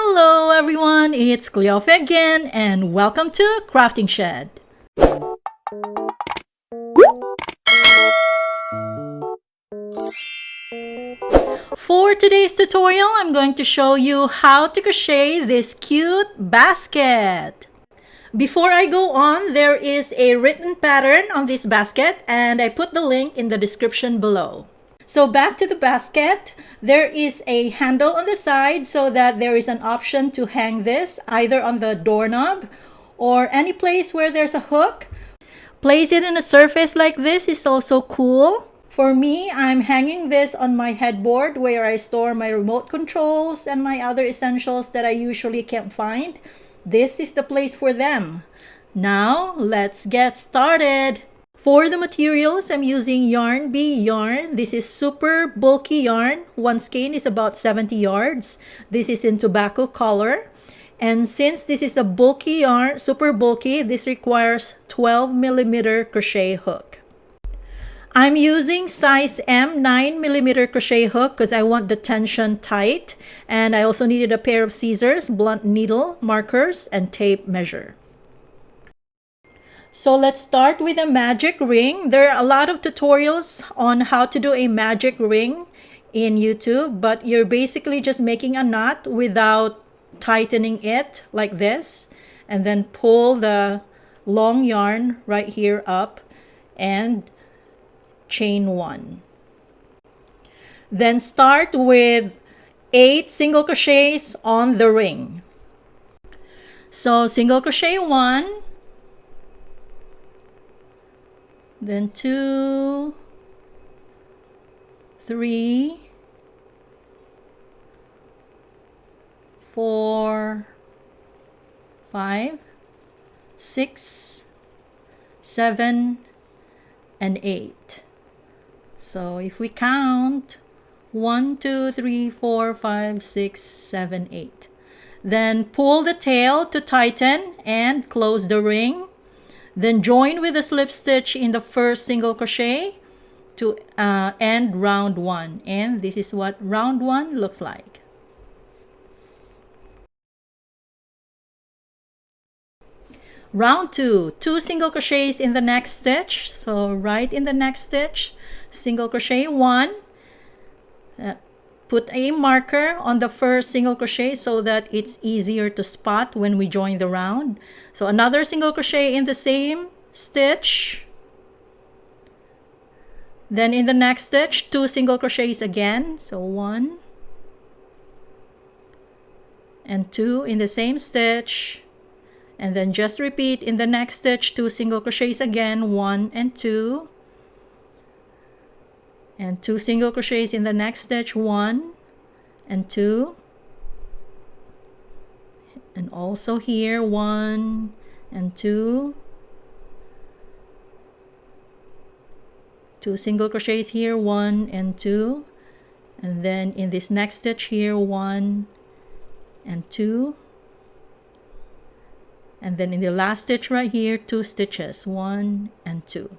Hello everyone, it's Cleofe again and welcome to Crafting Shed. For today's tutorial, I'm going to show you how to crochet this cute basket. Before I go on, there is a written pattern on this basket and I put the link in the description below. So back to the basket, there is a handle on the side so that there is an option to hang this either on the doorknob or any place where there's a hook. Place it in a surface like this is also cool. For me, I'm hanging this on my headboard where I store my remote controls and my other essentials that I usually can't find. This is the place for them. Now, let's get started. For the materials, I'm using Yarn Bee yarn. This is super bulky yarn. One skein is about 70 yards. This is in tobacco color. And since this is a bulky yarn, super bulky, this requires 12mm crochet hook. I'm using size M 9mm crochet hook because I want the tension tight. And I also needed a pair of scissors, blunt needle, markers, and tape measure. So let's start with a magic ring. There are a lot of tutorials on how to do a magic ring in YouTube, but you're basically just making a knot without tightening it like this, and then pull the long yarn right here up and chain one. Then start with 8 single crochets on the ring. So single crochet 1, then 2, 3, 4, 5, 6, 7, and 8. So if we count 1, 2, 3, 4, 5, 6, 7, 8. Then pull the tail to tighten and close the ring. Then join with a slip stitch in the first single crochet to end round 1. And this is what round 1 looks like. Round 2, 2 single crochets in the next stitch. So right in the next stitch, single crochet 1. Put a marker on the first single crochet so that it's easier to spot when we join the round. So another single crochet in the same stitch. Then in the next stitch, 2 single crochets again. So 1 and 2 in the same stitch. And then just repeat in the next stitch, 2 single crochets again, 1 and 2. And 2 single crochets in the next stitch, 1 and 2. And also here, 1 and 2. 2 single crochets here, 1 and 2. And then in this next stitch here, 1 and 2. And then in the last stitch right here, 2 stitches, 1 and 2.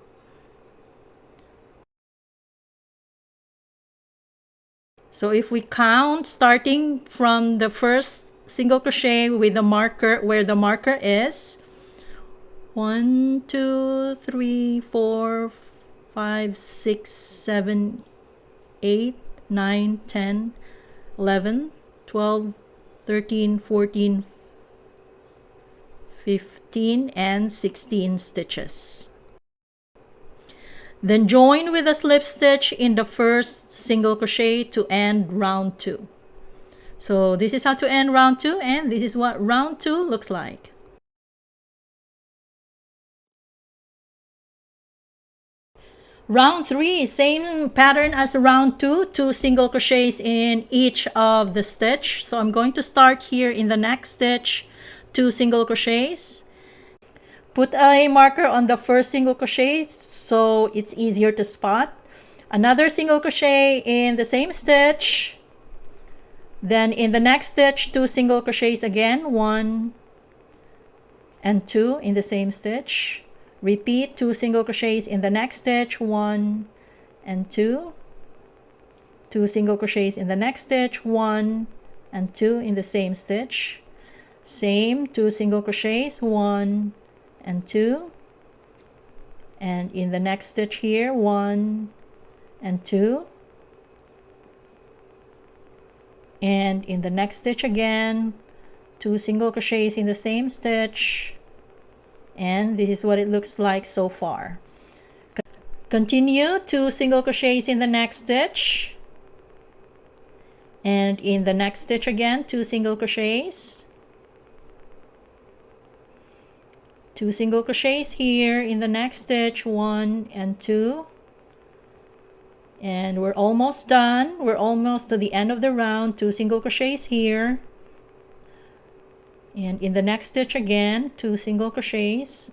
So if we count starting from the first single crochet with the marker where the marker is, 1, 2, 3, 4, 5, 6, 7, 8, 9, 10, 11, 12, 13, 14, 15, and 16 stitches. Then join with a slip stitch in the first single crochet to end round 2. So this is how to end round 2, and this is what round 2 looks like. Round 3, same pattern as round 2, 2 single crochets in each of the stitch. So I'm going to start here in the next stitch, 2 single crochets. Put a marker on the first single crochet so it's easier to spot. Another single crochet in the same stitch. Then in the next stitch, 2 single crochets again, 1 and 2 in the same stitch. Repeat 2 single crochets in the next stitch, 1 and 2. 2 single crochets in the next stitch, 1 and 2 in the same stitch. Same, 2 single crochets, 1 and 2, and in the next stitch here, 1 and 2, and in the next stitch again, 2 single crochets in the same stitch, and this is what it looks like so far. Continue 2 single crochets in the next stitch, and in the next stitch again, 2 single crochets, 2 single crochets here in the next stitch, 1 and 2, and we're almost done. We're almost to the end of the round. 2 single crochets here, and in the next stitch again, 2 single crochets,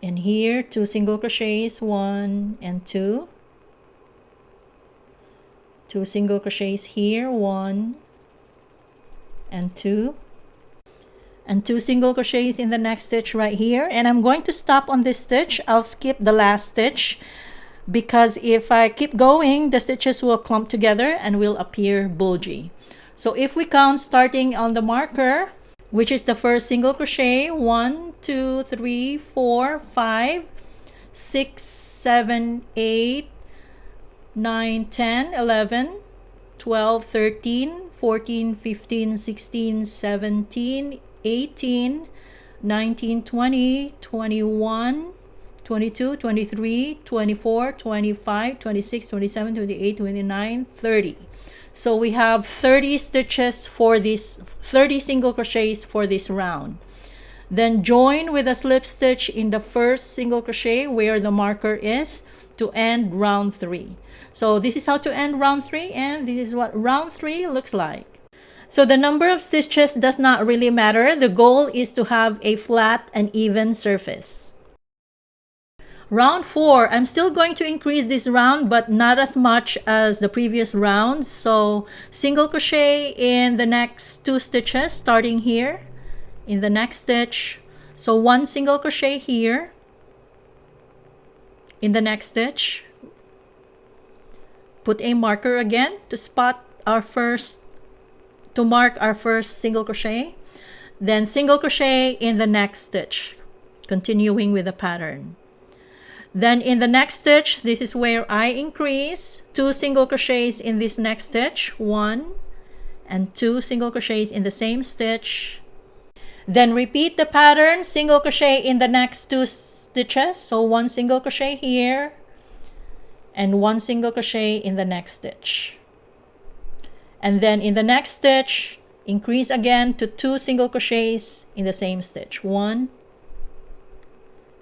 and here 2 single crochets, 1 and 2, 2 single crochets here, 1 and 2, and 2 single crochets in the next stitch right here. And I'm going to stop on this stitch. I'll skip the last stitch because if I keep going, the stitches will clump together and will appear bulgy. So if we count starting on the marker, which is the first single crochet, 1 2 3 4 5 6 7 8 9 10 11 12 13 14 15 16 17 18 19 20 21 22 23 24 25 26 27 28 29 30. So we have 30 stitches for this, 30 single crochets for this round. Then join with a slip stitch in the first single crochet where the marker is to end round 3. So this is how to end round 3, and this is what round 3 looks like. So the number of stitches does not really matter. The goal is to have a flat and even surface. Round 4, I'm still going to increase this round, but not as much as the previous rounds. So single crochet in the next 2 stitches, starting here in the next stitch. So 1 single crochet here in the next stitch. Put a marker again to spot our first, to mark our first single crochet. Then single crochet in the next stitch, continuing with the pattern. Then in the next stitch, this is where I increase 2 single crochets in this next stitch, 1 and 2 single crochets in the same stitch. Then repeat the pattern, single crochet in the next 2 stitches. So 1 single crochet here and 1 single crochet in the next stitch. And then in the next stitch, increase again to 2 single crochets in the same stitch, 1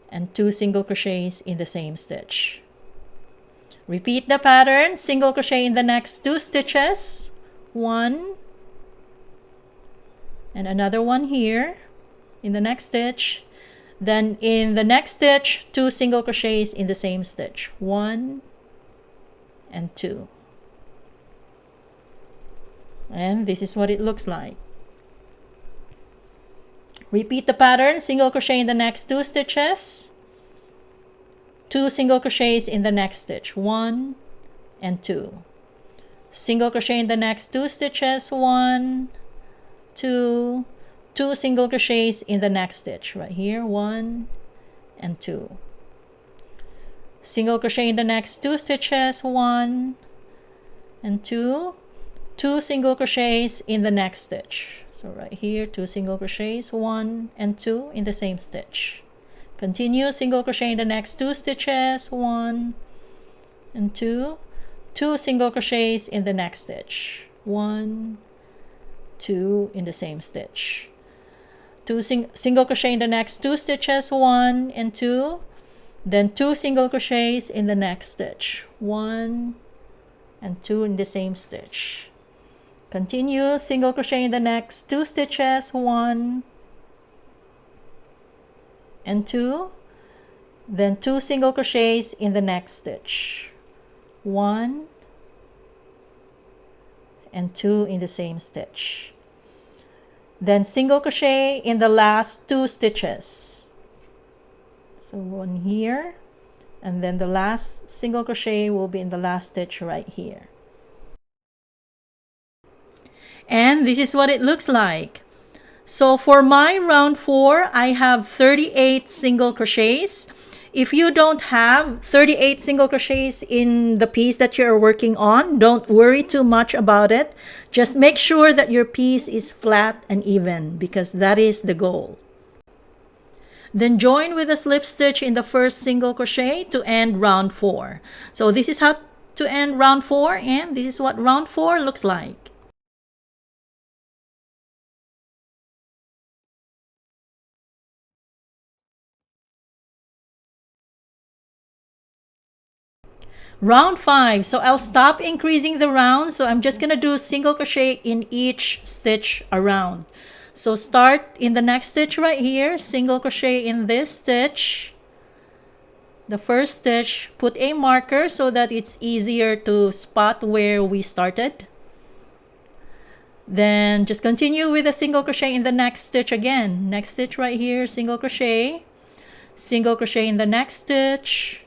and 2 single crochets in the same stitch. Repeat the pattern, single crochet in the next 2 stitches, 1 and another one here in the next stitch. Then in the next stitch, 2 single crochets in the same stitch, 1 and 2. And this is what it looks like. Repeat the pattern, single crochet in the next 2 stitches, 2 single crochets in the next stitch, 1 and 2. Single crochet in the next 2 stitches, 1, 2, 2 single crochets in the next stitch, right here, 1 and 2. Single crochet in the next 2 stitches, 1 and 2, 2 single crochets in the next stitch. So right here, 2 single crochets, 1 and 2 in the same stitch. Continue, single crochet in the next 2 stitches, 1 and 2, 2 single crochets in the next stitch, 1, 2 in the same stitch. 2 single crochet in the next 2 stitches, 1 and 2, then 2 single crochets in the next stitch, 1 and 2 in the same stitch. Continue, single crochet in the next 2 stitches, 1 and 2, then 2 single crochets in the next stitch, 1 and 2 in the same stitch. Then single crochet in the last 2 stitches. So 1 here, and then the last single crochet will be in the last stitch right here. And this is what it looks like. So for my round 4, I have 38 single crochets. If you don't have 38 single crochets in the piece that you're working on, don't worry too much about it. Just make sure that your piece is flat and even, because that is the goal. Then join with a slip stitch in the first single crochet to end round 4. So this is how to end round 4, and this is what round 4 looks like. Round 5. So I'll stop increasing the rounds. So I'm just going to do single crochet in each stitch around. So start in the next stitch right here, single crochet in this stitch. The first stitch, put a marker so that it's easier to spot where we started. Then just continue with a single crochet in the next stitch again. Next stitch right here, single crochet in the next stitch,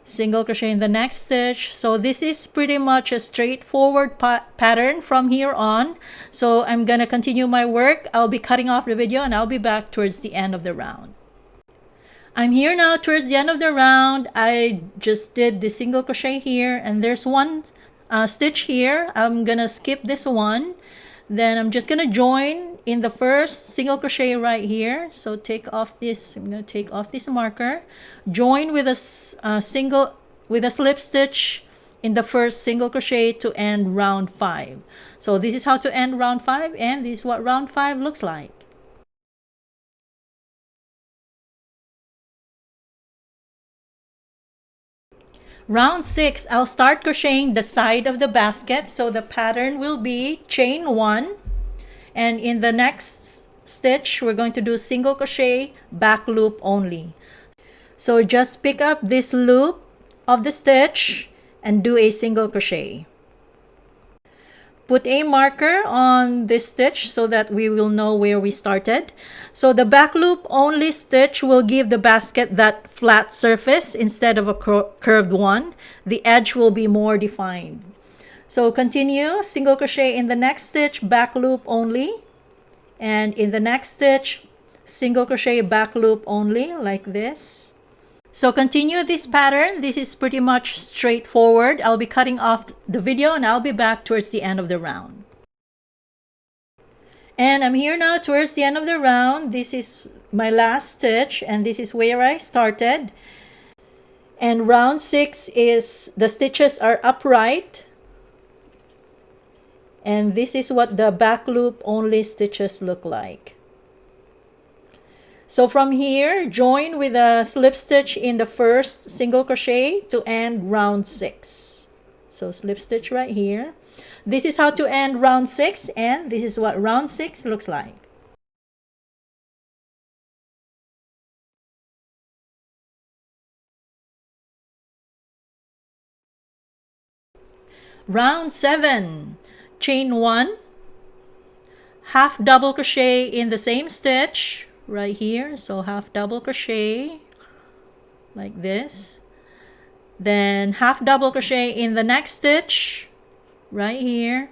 single crochet in the next stitch. So this is pretty much a straightforward pattern from here on. So I'm gonna continue my work. I'll be cutting off the video and I'll be back towards the end of the round. I'm here now towards the end of the round. I just did the single crochet here, and there's one stitch here. I'm gonna skip this one. Then I'm just gonna join in the first single crochet right here. So take off this, I'm gonna take off this marker, join with a slip stitch in the first single crochet to end round 5. So this is how to end round 5, and this is what round 5 looks like. Round 6, I'll start crocheting the side of the basket. So the pattern will be chain 1, and in the next stitch we're going to do single crochet back loop only. So just pick up this loop of the stitch and do a single crochet. Put a marker on this stitch so that we will know where we started. So the back loop only stitch will give the basket that flat surface instead of a curved one. The edge will be more defined. So continue, single crochet in the next stitch, back loop only. And in the next stitch, single crochet back loop only, like this. So continue this pattern. This is pretty much straightforward. I'll be cutting off the video and I'll be back towards the end of the round. And I'm here now towards the end of the round. This is my last stitch, and this is where I started. And round 6 is the stitches are upright. And this is what the back loop only stitches look like. So from here, join with a slip stitch in the first single crochet to end round 6. So slip stitch right here. This is how to end round 6, and this is what round 6 looks like. Round 7, chain 1, half double crochet in the same stitch right here. So half double crochet like this, then half double crochet in the next stitch right here,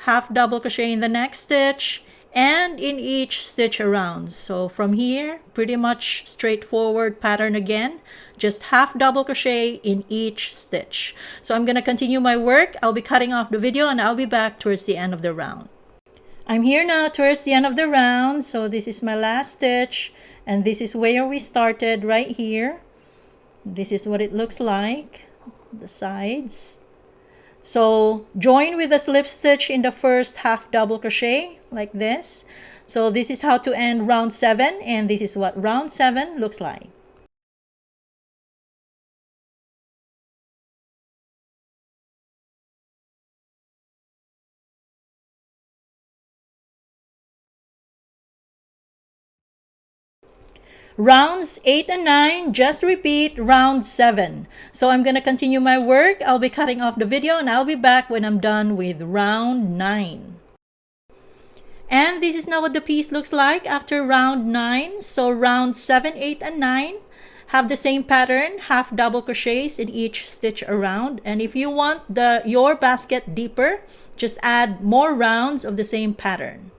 half double crochet in the next stitch, and in each stitch around. So from here, pretty much straightforward pattern again, just half double crochet in each stitch. So I'm going to continue my work. I'll be cutting off the video and I'll be back towards the end of the round. I'm here now towards the end of the round. So this is my last stitch, and this is where we started right here. This is what it looks like, the sides. So join with a slip stitch in the first half double crochet like this. So this is how to end round 7, and this is what round 7 looks like. Rounds 8 and 9, just repeat round 7. So I'm going to continue my work. I'll be cutting off the video and I'll be back when I'm done with round 9. And this is now what the piece looks like after round 9. So round 7, 8, and 9, have the same pattern, half double crochets in each stitch around. And if you want your basket deeper, just add more rounds of the same pattern.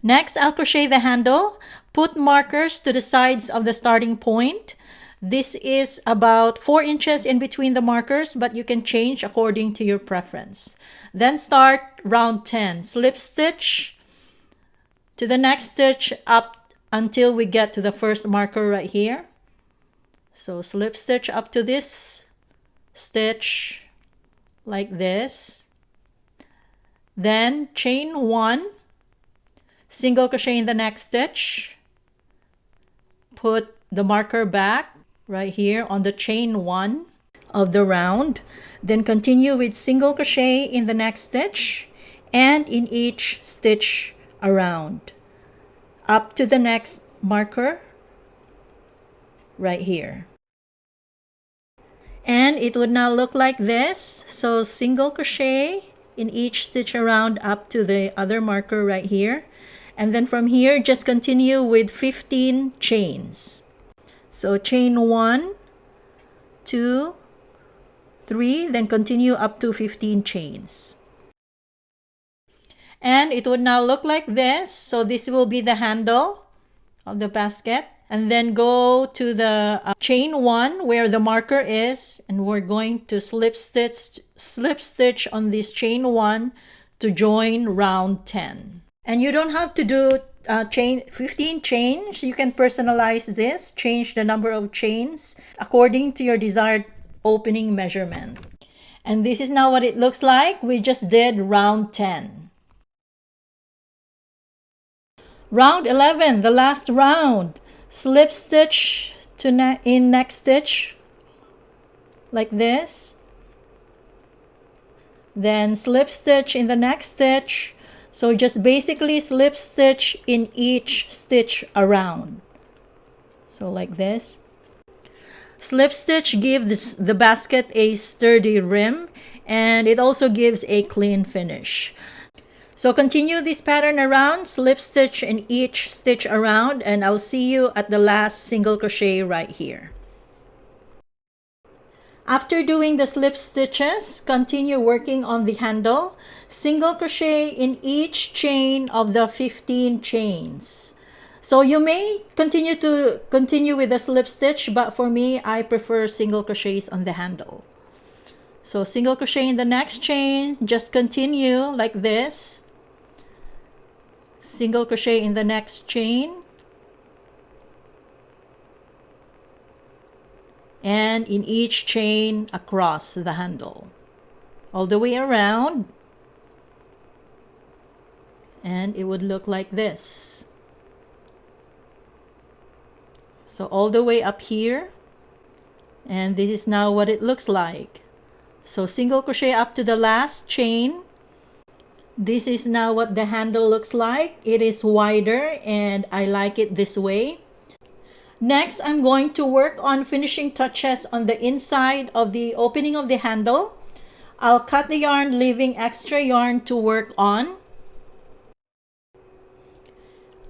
Next, I'll crochet the handle. Put markers to the sides of the starting point. This is about 4 inches in between the markers, but you can change according to your preference. Then start round 10. Slip stitch to the next stitch up until we get to the first marker right here. So slip stitch up to this stitch like this. Then chain 1, single crochet in the next stitch. Put the marker back right here on the chain 1 of the round. Then continue with single crochet in the next stitch and in each stitch around up to the next marker right here. And it would now look like this. So single crochet in each stitch around up to the other marker right here. And then from here, just continue with 15 chains. So chain 1, 2, 3, then continue up to 15 chains. And it would now look like this. So this will be the handle of the basket. And then go to the chain 1 where the marker is, and we're going to slip stitch on this chain 1 to join round 10. And you don't have to do 15 chains. You can personalize this, change the number of chains according to your desired opening measurement. And this is now what it looks like. We just did round 10. Round 11, the last round. Slip stitch to in next stitch like this. Then slip stitch in the next stitch. So just basically slip stitch in each stitch around. So like this. Slip stitch gives the basket a sturdy rim, and it also gives a clean finish. So continue this pattern around, slip stitch in each stitch around, and I'll see you at the last single crochet right here. After doing the slip stitches, continue working on the handle. Single crochet in each chain of the 15 chains. So you may continue with the slip stitch, but for me, I prefer single crochets on the handle. So single crochet in the next chain, just continue like this. Single crochet in the next chain. And in each chain across the handle. All the way around. And it would look like this. So all the way up here. And this is now what it looks like. So single crochet up to the last chain. This is now what the handle looks like. It is wider and I like it this way. Next, I'm going to work on finishing touches on the inside of the opening of the handle. I'll cut the yarn, leaving extra yarn to work on.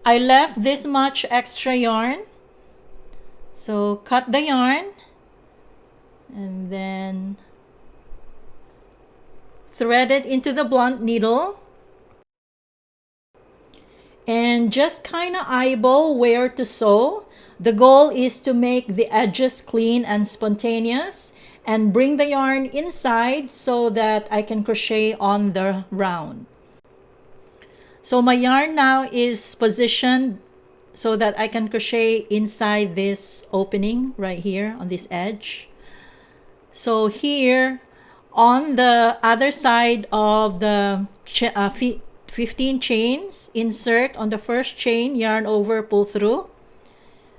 I left this much extra yarn. So cut the yarn and then thread it into the blunt needle and just kind of eyeball where to sew. The goal is to make the edges clean and spontaneous and bring the yarn inside so that I can crochet on the round. So my yarn now is positioned so that I can crochet inside this opening right here on this edge. So here on the other side of the 15 chains, insert on the first chain, yarn over, pull through.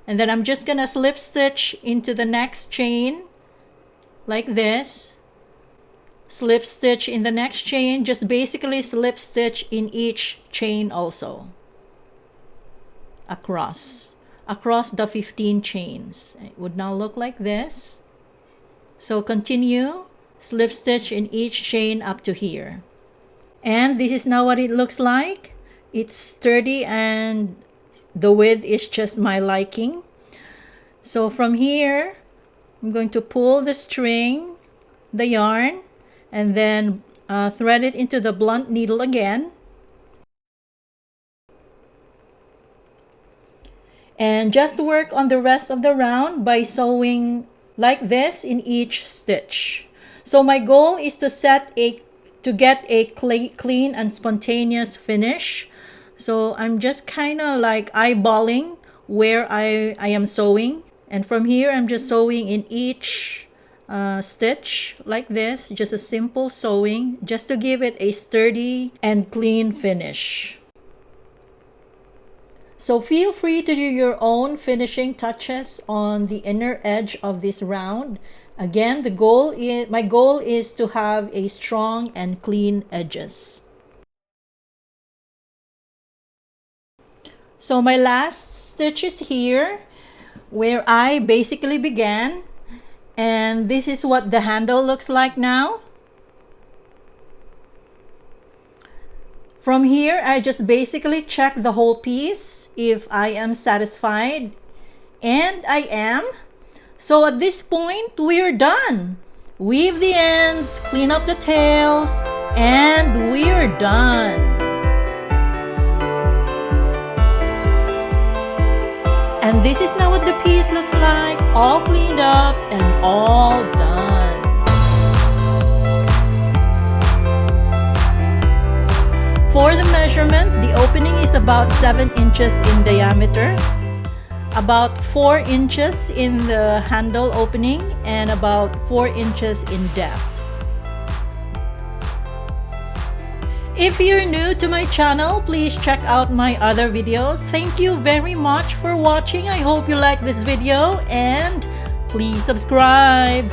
And then I'm just gonna slip stitch into the next chain like this. Slip stitch in the next chain, just basically slip stitch in each chain also. Across the 15 chains. It would now look like this. So continue, slip stitch in each chain up to here. And this is now what it looks like. It's sturdy and the width is just my liking. So from here, I'm going to pull the string, the yarn, and then thread it into the blunt needle again. And just work on the rest of the round by sewing like this in each stitch. So my goal is to get a clean and spontaneous finish. So I'm just kind of like eyeballing where I am sewing. And from here, I'm just sewing in each stitch like this. Just a simple sewing just to give it a sturdy and clean finish. So feel free to do your own finishing touches on the inner edge of this round. Again, my goal is to have a strong and clean edges. So my last stitch is here where I basically began, and this is what the handle looks like now. From here, I just basically check the whole piece if I am satisfied, and I am. So at this point, we're done. Weave the ends, clean up the tails, and we're done. And this is now what the piece looks like, all cleaned up and all done. For the measurements, the opening is about 7 inches in diameter, about 4 inches in the handle opening, and about 4 inches in depth. If you're new to my channel, please check out my other videos. Thank you very much for watching. I hope you like this video, and please subscribe.